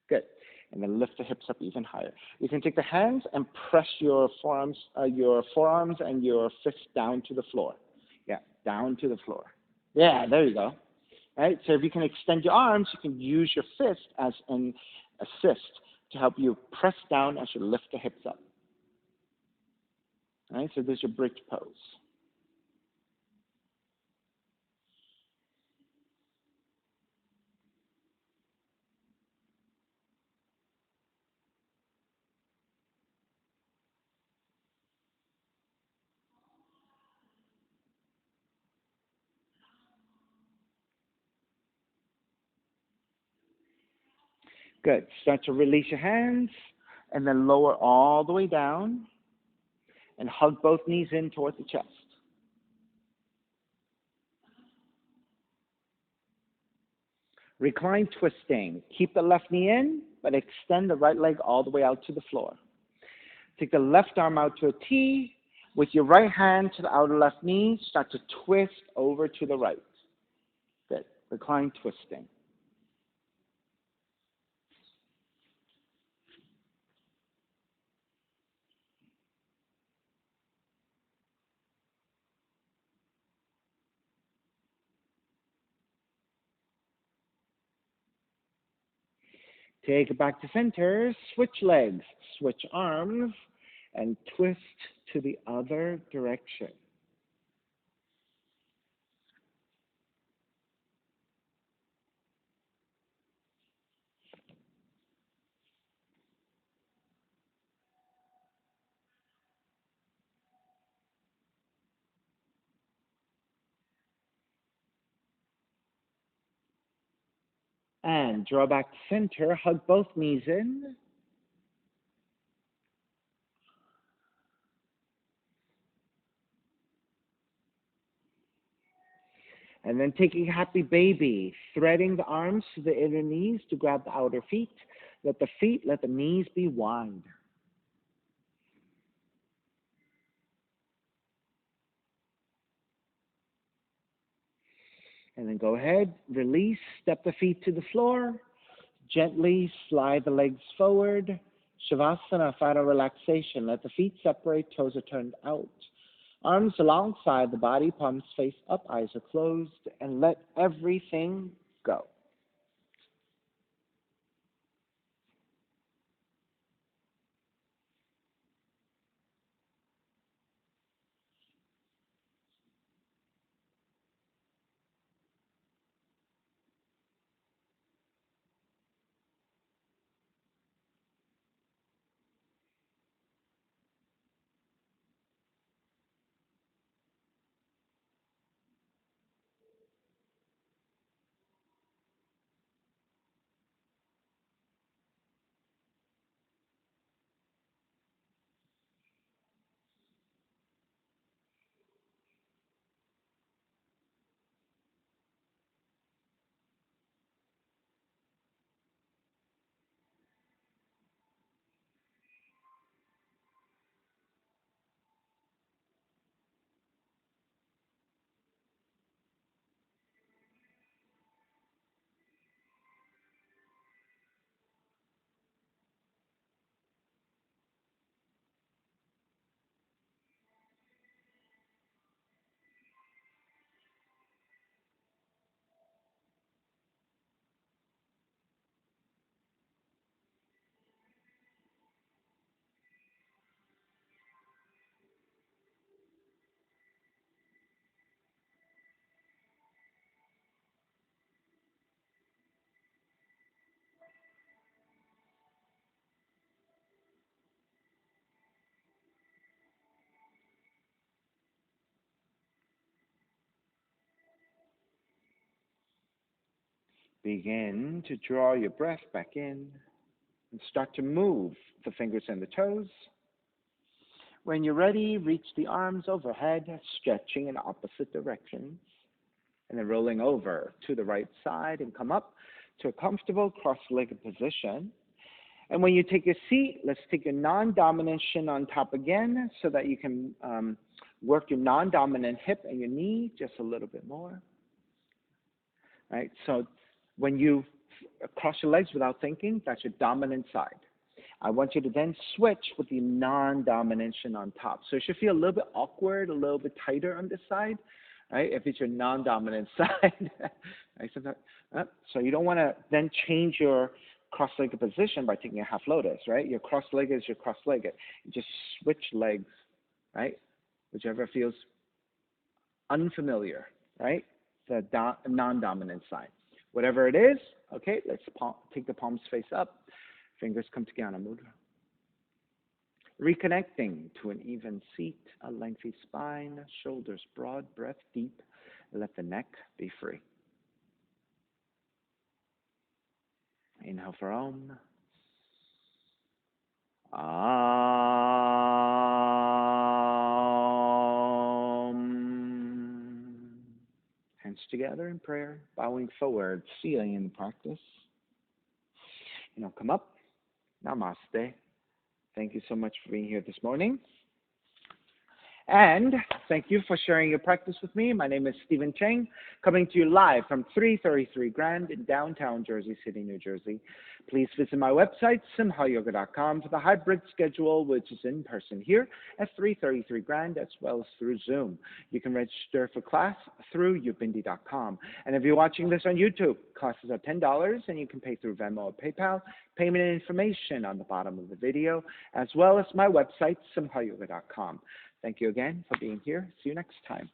Good. And then lift the hips up even higher. You can take the hands and press your forearms and your fists down to the floor. Yeah, down to the floor. Yeah, there you go. Right? So if you can extend your arms, you can use your fist as an assist to help you press down as you lift the hips up. All right, so there's your bridge pose. Good. Start to release your hands and then lower all the way down. And hug both knees in toward the chest. Recline twisting. Keep the left knee in, but extend the right leg all the way out to the floor. Take the left arm out to a T. With your right hand to the outer left knee, start to twist over to the right. Good. Recline twisting. Take it back to center. Switch legs, switch arms, and twist to the other direction. And draw back to center. Hug both knees in. And then taking happy baby, threading the arms to the inner knees to grab the outer feet. Let the knees be wide. And then go ahead, release, step the feet to the floor. Gently slide the legs forward. Shavasana, final relaxation. Let the feet separate, toes are turned out. Arms alongside the body, palms face up, eyes are closed, and let everything go. Begin to draw your breath back in and start to move the fingers and the toes. When you're ready, reach the arms overhead, stretching in opposite directions, and then rolling over to the right side and come up to a comfortable cross-legged position. And when you take your seat, let's take your non-dominant shin on top again so that you can work your non-dominant hip and your knee just a little bit more. Right? So when you cross your legs without thinking, that's your dominant side. I want you to then switch with the non-dominant shin on top. So it should feel a little bit awkward, a little bit tighter on this side, right? If it's your non-dominant side. Right? So you don't want to then change your cross-legged position by taking a half lotus, right? Your cross-legged is your cross-legged. You just switch legs, right? Whichever feels unfamiliar, right? The non-dominant side. Whatever it is, okay, let's take the palms face up. Fingers come to Jnana Mudra. Reconnecting to an even seat, a lengthy spine, shoulders broad, breath deep. Let the neck be free. Inhale for Om. Ah. together in prayer, bowing forward, sealing the practice. And I'll come up. Namaste. Thank you so much for being here this morning. And thank you for sharing your practice with me. My name is Stephen Chang, coming to you live from 333 Grand in downtown Jersey City, New Jersey. Please visit my website, simhayoga.com, for the hybrid schedule, which is in person here at 333 Grand, as well as through Zoom. You can register for class through ubindi.com. And if you're watching this on YouTube, classes are $10, and you can pay through Venmo or PayPal. Payment information on the bottom of the video, as well as my website, simhayoga.com. Thank you again for being here. See you next time.